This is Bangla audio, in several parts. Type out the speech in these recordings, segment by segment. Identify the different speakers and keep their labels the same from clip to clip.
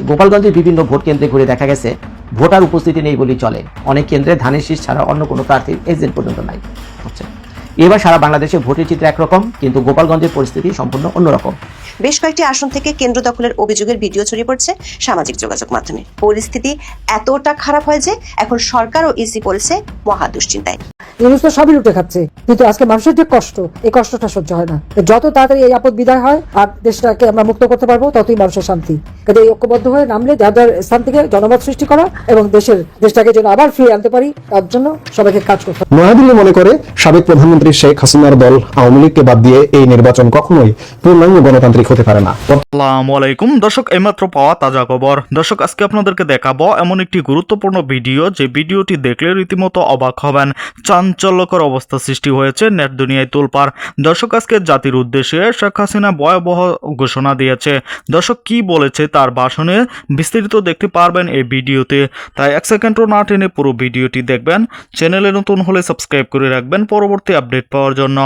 Speaker 1: গোপালগঞ্জের বিভিন্ন ভোট কেন্দ্রে ঘুরে দেখা গেছে ভোটার উপস্থিতি নেই বলেই চলে। অনেক কেন্দ্রে ধানের শীষ ছাড়া অন্য কোনো প্রার্থীর এজেন্ট পর্যন্ত নাই। এবার সারা বাংলাদেশে ভোটের চিত্র একরকম, কিন্তু গোপালগঞ্জের পরিস্থিতি সম্পূর্ণ অন্যরকম।
Speaker 2: বেশ কয়েকটি আসন থেকে কেন্দ্র দখলের অভিযোগের ভিডিও ছড়িয়ে পড়ছে সামাজিক যোগাযোগ মাধ্যমে। পরিস্থিতি এতটা খারাপ হয় যে এখন সরকার ও ইসি পড়েছে মহা দুশ্চিন্তায়।
Speaker 3: ইউনুস তো সবই লুটে খাচ্ছে, কিন্তু আজকে মানুষের যে কষ্ট, এই কষ্টটা সহ্য হয় না। যত তাড়াতাড়ি এই আপদ বিদায় হয় আর দেশটাকে আমরা মুক্ত করতে পারবো, ততই মানুষের শান্তি। কাজে এই ঐক্যবদ্ধ হয়ে নামলে যাদের স্থান থেকে জনমত সৃষ্টি করা এবং দেশটাকে যেন আবার ফিরে আনতে পারি, তার জন্য সবাইকে কাজ করতে হবে।
Speaker 4: নয়াদিল্লি মনে করে সাবেক প্রধানমন্ত্রী শেখ হাসিনার দল আওয়ামী লীগকে বাদ দিয়ে এই নির্বাচন কখনোই পূর্ণাঙ্গ গণতান্ত্রিক হতে পারে না।
Speaker 5: আসসালামু আলাইকুম দর্শক, এইমাত্র পাওয়া তাজা খবর। দর্শক, আজকে আপনাদেরকে দেখাবো এমন একটি গুরুত্বপূর্ণ ভিডিও, যে ভিডিওটি দেখলে রীতিমতো অবাক হবেন। চাঞ্চল্যকর অবস্থা সৃষ্টি হয়েছে নেট দুনিয়ায় তোলপাড়। দর্শক, আজকে জাতির উদ্দেশ্যে শেখ হাসিনা ভয়াবহ ঘোষণা দিয়েছে। দর্শক, কি বলেছে তার ভাষণে বিস্তারিত দেখতে পারবেন এই ভিডিওতে, তাই এক সেকেন্ডও না টেনে পুরো ভিডিওটি দেখবেন। চ্যানেলে নতুন হলে সাবস্ক্রাইব করে রাখবেন পরবর্তী আপডেট পাওয়ার জন্য।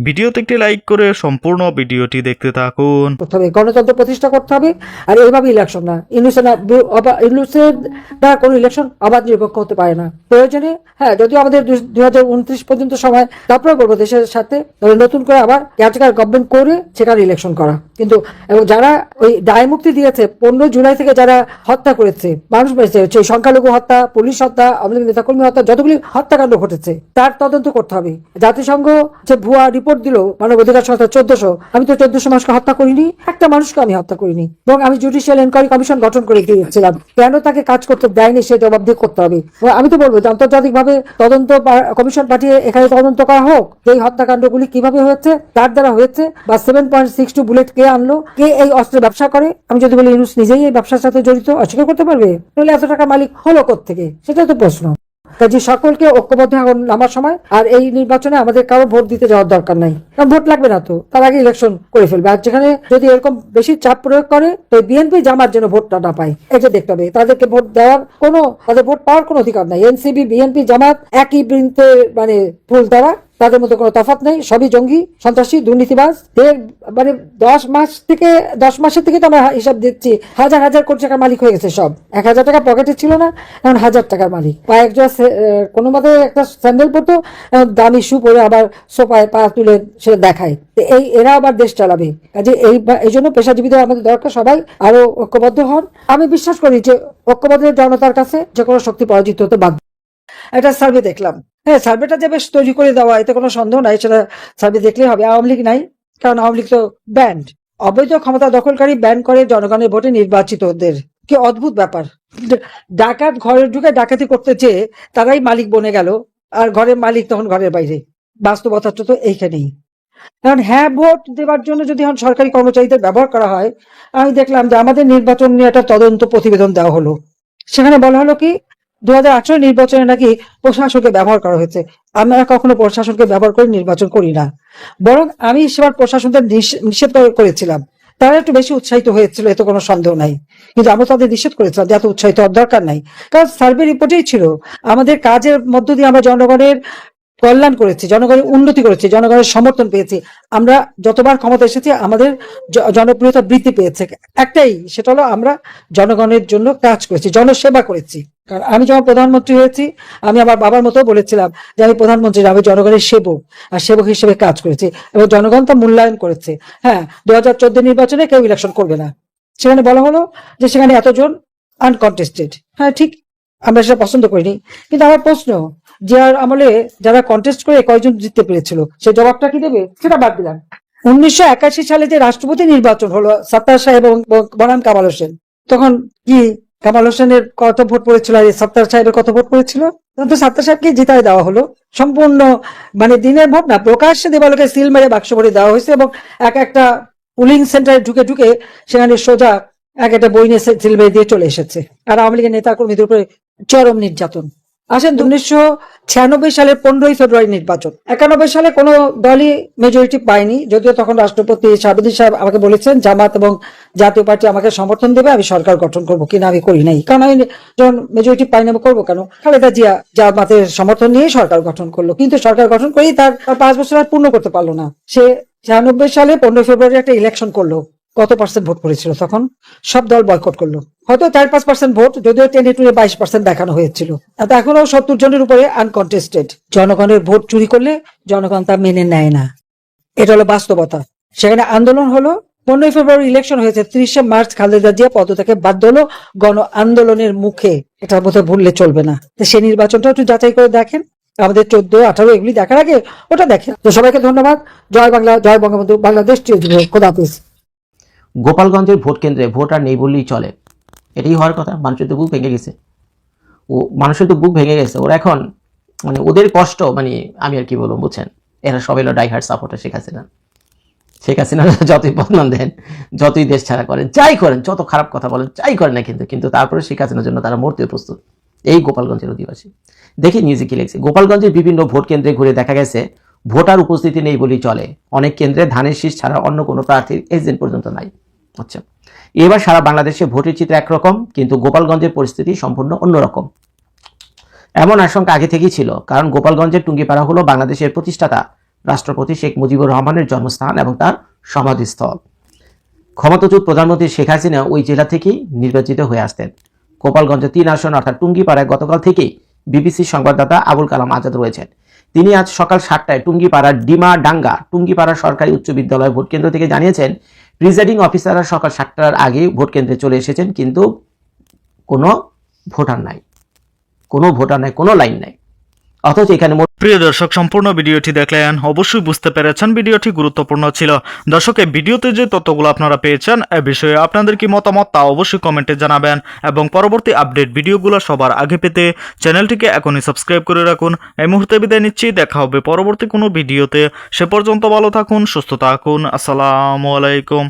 Speaker 5: ভিডিওতে একটি লাইক করে সম্পূর্ণ ভিডিওটি দেখতে থাকুন।
Speaker 3: গণতন্ত্র প্রতিষ্ঠা করতে হবে, আর এইভাবে ইলেকশন না, ইউনুসের দ্বারা কোনো ইলেকশন অবাধ নিরপেক্ষ হতে পারে না। প্রয়োজনে যদিও আমাদের 2029 পর্যন্ত সময়, তারপরে বলবো দেশের সাথে নতুন করে আবার কার্যকর গভর্নমেন্ট করে সেখানে ইলেকশন করা। কিন্তু যারা ওই দায় মুক্তি দিয়েছে 15 জুলাই থেকে যারা হত্যা করেছে, মানুষ মেরেছে, সংখ্যালঘু হত্যা, পুলিশ হত্যা, আওয়ামী লীগ নেতাকর্মী হত্যা, যতগুলি হত্যাকাণ্ড ঘটেছে তার তদন্ত করতে হবে। জাতিসংঘ যে ভুয়া রিপোর্ট দিল মানব অধিকার সংস্থা 1400, আমি তো 1400 মানুষকে হত্যা করিনি, একটা মানুষকে আমি হত্যা করিনি, এবং আমি জুডিশিয়াল এনকোয়ারি কমিশন গঠন করে দিয়েছিলাম। কেন তাকে কাজ করতে দেয়নি সে জবাব দিয়ে করতে হবে। আমি তো বলবো যে আন্তর্জাতিক ভাবে তদন্ত কমিশন পাঠিয়ে এখানে তদন্ত করা হোক, এই হত্যাকাণ্ডগুলি কিভাবে হয়েছে, তার দ্বারা হয়েছে, বা 7.62 বুলেট কে আনলো, কে এই অস্ত্রের ব্যবসা করে। আমি যদি বলি ইউনুস নিজেই এই ব্যবসার সাথে জড়িত, অস্বীকার করতে পারবে? তাহলে এত টাকা মালিক হলো কোত্থেকে? সেটাই তো প্রশ্ন। কাজে সকলকে ঐক্যবদ্ধ নামার সময়, আর এই নির্বাচনে আমাদের কারো ভোট দিতে যাওয়ার দরকার নাই, কারণ ভোট লাগবে না তো, তার আগে ইলেকশন করে ফেলবে। আর যেখানে যদি এরকম বেশি চাপ প্রয়োগ করে, তো বিএনপি জামাত যেন ভোটটা না পায়, এটা দেখতে হবে। তাদেরকে ভোট দেওয়ার তাদের ভোট পাওয়ার কোনো অধিকার নাই। এনসিপি, বিএনপি, জামাত একই বৃন্তে ফুল দ্বারা, তাদের মধ্যে কোনো তফাৎ নেই, সবই জঙ্গি, সন্ত্রাসী, দুর্নীতিবাজ। 10 মাসের থেকে তো আমরা হিসাব দিচ্ছি, হাজার হাজার কোটি টাকার মালিক হয়ে গেছে সব। 1000 টাকা পকেটে ছিল না, এখন 1000 টাকার মালিক। কয়েকজন কোনো মতে একটা স্যান্ডেল পরতো, দামি শু পরে আবার সোফায় পা তুলে সেটা দেখায়। এরা আবার দেশ চালাবে। কাজে এই জন্য পেশাজীবীদের আমাদের দরকার, সবাই আরো ঐক্যবদ্ধ হন। আমি বিশ্বাস করি যে ঐক্যবদ্ধ জনতার কাছে যে কোনো শক্তি পরাজিত হতে বাধ্য। একটা সার্ভে দেখলাম, সার্ভেটা যে বেশ তৈরি করে দেওয়া, এতে কোনো সন্দেহ নাই, সেটা সার্ভে দেখলেই হবে। আওয়ামী লীগ নাই, কারণ আওয়ামী লীগ তো ব্যান্ড, অবৈধ ক্ষমতা দখলকারী ব্যান করে জনগণের ভোটে নির্বাচিতদের। কি অদ্ভুত ব্যাপার! ডাকাত ঘরে ঢুকে ডাকাতি করতে চেয়ে তারাই মালিক বনে গেল, আর ঘরের মালিক তখন ঘরের বাইরে। বাস্তবতাটা তো এইখানেই। কারণ ভোট দেওয়ার জন্য যদি এখন সরকারি কর্মচারীদের ব্যবহার করা হয়, আমি দেখলাম যে আমাদের নির্বাচন নিয়ে একটা তদন্ত প্রতিবেদন দেওয়া হলো, সেখানে বলা হলো কি 2018 নির্বাচনে নাকি প্রশাসনকে ব্যবহার করা হয়েছে। আমরা কখনো প্রশাসনকে ব্যবহার করে নির্বাচন করি না, বরং আমি সেবার প্রশাসনদের নিষেধ করেছিলাম। তারা একটু বেশি উৎসাহিত হয়েছিল, এতে কোনো সন্দেহ নাই, কিন্তু আমরা তাদের নিষেধ করেছিলাম যে এত উৎসাহিত হওয়ার দরকার নাই। কারণ সার্ভে রিপোর্টেই ছিল আমাদের কাজের মধ্য দিয়ে আমরা জনগণের কল্যাণ করেছি, জনগণের উন্নতি করেছি, জনগণের সমর্থন পেয়েছি। আমরা যতবার ক্ষমতা এসেছি আমাদের জনপ্রিয়তা বৃদ্ধি পেয়েছে একটাই, সেটা হলো আমরা জনগণের জন্য কাজ করেছি, জনসেবা করেছি। কারণ আমি যখন প্রধানমন্ত্রী হয়েছি, আমি আমার বাবার মতো বলেছিলাম যে আমি প্রধানমন্ত্রী, আমি জনগণের সেবক, আর সেবক হিসেবে কাজ করেছি, এবং জনগণ তা মূল্যায়ন করেছে। 2014 নির্বাচনে কেউ ইলেকশন করবে না, সেখানে বলা হলো যে সেখানে এতজন আনকন্টেস্টেড। ঠিক, আমরা সেটা পছন্দ করিনি, কিন্তু আমার প্রশ্ন, যে আমলে যারা কন্টেস্ট করে কয়জন জিততে পেরেছিল, সে জবাবটা কি দেবে? সেটা বাদ দিলাম। 1981 সালে যে রাষ্ট্রপতি নির্বাচন হলো, সত্তার সাহেব এবং বনাম কামাল হোসেন, তখন কি কামাল হোসেনের কত ভোট পড়েছিল আর সত্তার সাহেবের কত ভোট পড়েছিল? তখন তো সত্তার সাহেবকে জিতাই দেওয়া হলো, সম্পূর্ণ দিনের ভোট না, প্রকাশ্যে দেবালোকে সিল মেরে বাক্স ভরে দেওয়া হয়েছে, এবং একটা পুলিং সেন্টারে ঢুকে ঢুকে সেখানে সোজা একটা বই নিয়ে সিল মেরে দিয়ে চলে এসেছে। আর আওয়ামী লীগের নেতা কর্মীদের উপরে চরম নির্যাতন। আসেন 1996 সালের 15ই ফেব্রুয়ারি নির্বাচন। 91 সালে কোনো দলই মেজরিটি পায়নি, যদিও তখন রাষ্ট্রপতি শাহাবুদ্দিন সাহেব আমাকে বলেছেন জামাত এবং জাতীয় পার্টি আমাকে সমর্থন দেবে, আমি সরকার গঠন করবো কিনা। আমি করি নাই, কারণ আমি যখন মেজরিটি পাইনি আমি করবো কেন? খালেদা জিয়া জামাতের সমর্থন নিয়ে সরকার গঠন করলো, কিন্তু সরকার গঠন করেই তার 5 বছর আর পূর্ণ করতে পারলো না। সে 96 সালে 15 ফেব্রুয়ারি একটা ইলেকশন করলো, কত পার্সেন্ট ভোট পড়েছিল তখন? সব দল বয়কট করলো। হয়তো 4-5% ভোট, যদিও 10-22% দেখানো হয়েছিল। এখনো 70 জনের উপরে আনকন্টেস্টেড। জনগণের ভোট চুরি করলে জনগণ তা মেনে নেয় না, এটা হলো বাস্তবতা। সেখানে আন্দোলন হলো, 15 ফেব্রুয়ারি ইলেকশন হয়েছে, 30 মার্চ খালেদা জিয়া পদ থেকে বাধ্য হলো গণ আন্দোলনের মুখে। এটার মধ্যে ভুললে চলবে না। সে নির্বাচনটা একটু যাচাই করে দেখেন, আমাদের 14-18 এগুলি দেখার আগে ওটা দেখেন। তো সবাইকে ধন্যবাদ। জয় বাংলা, জয় বঙ্গবন্ধু, বাংলাদেশ চিরজীবী, খোদা হাফেজ।
Speaker 1: গোপালগঞ্জের ভোট কেন্দ্রে ভোট আর নেই বললেই চলে, এটাই হওয়ার কথা। মানুষের তো বুক ভেঙে গেছে, ওরা এখন মানে ওদের কষ্ট, মানে আমি আর কি বলবো বুঝছেন, এরা সবাই হলো ডাইহার্ড সাপোর্টার শেখ হাসিনা যতই বদনাম দেন, যতই দেশ ছাড়া করেন, যাই করেন, যত খারাপ কথা বলেন, যাই করেন না, কিন্তু তারপরে শেখ হাসিনার জন্য তারা মরতে প্রস্তুত। এই গোপালগঞ্জের অধিবাসী দেখি নিউজে কি লিখছে। গোপালগঞ্জের বিভিন্ন ভোট কেন্দ্রে ঘুরে দেখা গেছে ভোটার উপস্থিতি নেই বলেই চলে। অনেক কেন্দ্রে ধানের শীষ ছাড়া অন্য কোনো প্রার্থীর এজেন্ট পর্যন্ত নাই। আচ্ছা, এবার সারা বাংলাদেশে ভোটের চিত্র একরকম, কিন্তু গোপালগঞ্জের পরিস্থিতি সম্পূর্ণ অন্যরকম। এমন আশঙ্কা আগে থেকেই ছিল, কারণ গোপালগঞ্জের টুঙ্গিপাড়া হলো বাংলাদেশের প্রতিষ্ঠাতা রাষ্ট্রপতি শেখ মুজিবুর রহমানের জন্মস্থান এবং তার সমাধিস্থল। ক্ষমতাচ্যুত প্রধানমন্ত্রী শেখ হাসিনা ওই জেলা থেকেই নির্বাচিত হয়ে আসতেন। গোপালগঞ্জে 3 আসন অর্থাৎ টুঙ্গিপাড়ায় গতকাল থেকেই বিবিসির সংবাদদাতা আবুল কালাম আজাদ রয়েছেন। তিনি আজ সকাল 7টায় টুঙ্গিপাড়ার ডিমাডাঙ্গা টুঙ্গিপাড়া সরকারি উচ্চ বিদ্যালয় ভোট কেন্দ্র থেকে জানিয়েছেন, প্রিজাইডিং অফিসাররা সকাল 7টার আগে ভোট কেন্দ্রে চলে এসেছেন, কিন্তু কোনো ভোটার নাই, কোনো লাইন নাই। অথচ এখানে
Speaker 5: প্রিয় দর্শক, সম্পূর্ণ ভিডিওটি দেখলেন, অবশ্যই বুঝতে পেরেছেন ভিডিওটি গুরুত্বপূর্ণ ছিল। দর্শক, এই ভিডিওতে যে তথ্যগুলো আপনারা পেয়েছেন এ বিষয়ে আপনাদের কি মতামত তা অবশ্যই কমেন্টে জানাবেন, এবং পরবর্তী আপডেট ভিডিওগুলো সবার আগে পেতে চ্যানেলটিকে এখনই সাবস্ক্রাইব করে রাখুন। এই মুহূর্তে বিদায় নিচ্ছি, দেখা হবে পরবর্তী কোনো ভিডিওতে। সে পর্যন্ত ভালো থাকুন, সুস্থ থাকুন। আসসালামু আলাইকুম।